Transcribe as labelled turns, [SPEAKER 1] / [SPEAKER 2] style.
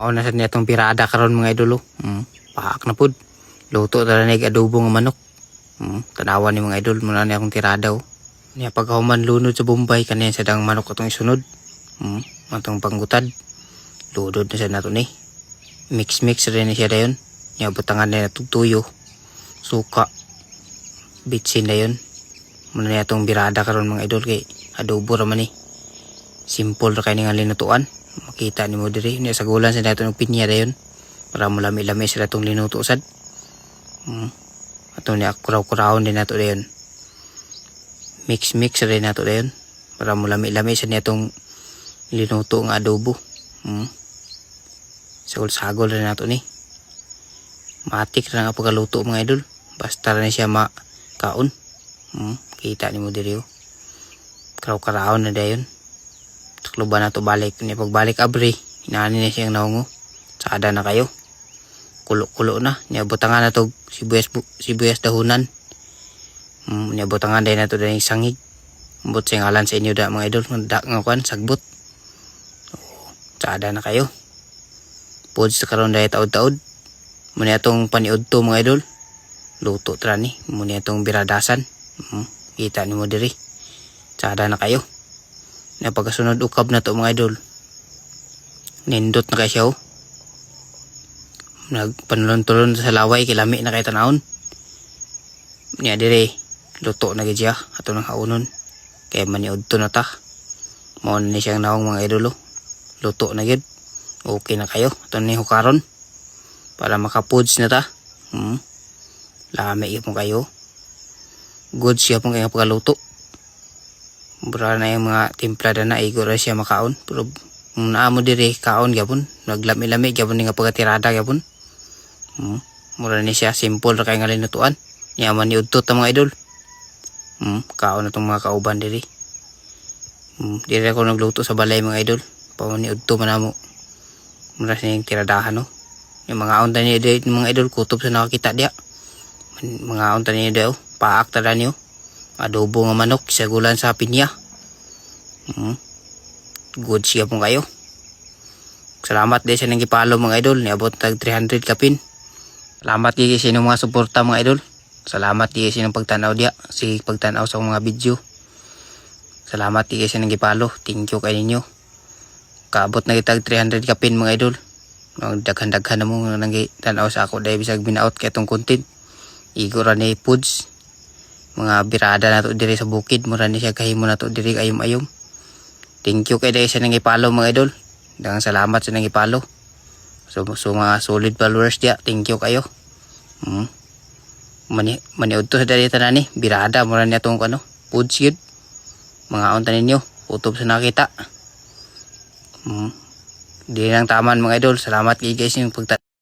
[SPEAKER 1] Ako na sa niya itong pirada karon mga idolo. Paak na pud. Luto na nig adobo nga manok. Tanawan ni mga idol muna niya akong tirada oh. Niya pagkahuman lunod sa Bombay kaniya sa dang manok atong isunod. Atong panggutad. Ludod na siya nato ni. Mix rin na siya dayon. Niya butangan na tuyo. Suka. Bitsin na yun. Muna niya itong birada karon mga idol kay adobo raman ni. Simple ra kay nga linutuan. Makita ni mo diri niya sa gulan sa nato ng pinya dayon. Para mo lami-lami sila itong linuto sad. Ato niya kuraw-kurawon din nato dayon. Mix rin nato dayon. Para mo lami-lami sa niya itong linuto nga adobo. Sagol-sagol rin nato ni. Matik na nga pagkaluto mga idol. Basta rin siya makaon. Kita ni mo diri oh. Karaw-karawon na dayon. Takluban na to balik. Niya pagbalik abri. Inaani na siyang naungo. Sada na kayo. Kulo-kulo na. Niya butangan na to sibuyas dahunan. Niya butangan dahil na to dahil sangig. But siyang alan sa inyo da mga idol. Mandak nga kwan. Sagbot. Sada na kayo. Pods sa karon dahil taod-taod. Muna itong paniod to mga idol. Luto tra ni. Muna itong biradasan. Kita ni mo diri. Sada na kayo. Na pagkasunod ukab na to mga idol. Nindot na kayo siya oh. Nagpanulon-tulon sa laway kilami na kay tanawon. Niya dire luto na gid siya ato nang haunon. Kay maniud to na ta. Mao ni siyang naong mga idolo. Luto na gid. Okay na kayo ato ni hukaron. Para makapuds na ta. Lami mo kayo. Good siya pong kaya pagkaluto. Bura na yung mga timplada na igora siya makaon. Pero naamo diri kaon gapon. Naglami-lami gapon nga pagkatirada gapon. Mura ni siya simple ra kay nga linutuan. Yaman ni udtot ang mga idol. Kaon na itong mga kauban diri. Diri ako nagluto sa balay mga idol. Paman ni udto man mo. Mura siyang tiradahan no. Yung mga aunta niya diri mga idol kutob sa nakakita diya. Mga aunta niya diri oh. Paak tada niyo. Adobo nga manok sa gulan sa pinya. Good siya pong kayo. Salamat din sa nang gipalo mga idol. Niabot tag 300 kapin. Salamat din sa inyong mga suporta mga idol. Salamat din sa inyong pagtanaw diya. Si pagtanaw sa mga video. Salamat din sa nang gipalo. Thank you kay ninyo. Kaabot na kitag 300 kapin mga idol. Daghan-daghan na mo nang gitanaw sa ako. Dahil bisag binaot kay itong content. Igora ni Puds. Mga birada na to diri sa bukid. Mura ni siya kahimo na to diri ayom-ayom. Thank you kay dahil sa nang ipalo mga idol. Daghang salamat sa nang ipalo. So mga solid followers dia. Thank you kayo. Maniud to sa dali tanan ni. Birada mura niya tong ano. Foods yun. Mga unta ninyo. Utob sa nakita. Di nang taman mga idol. Salamat kay guys yung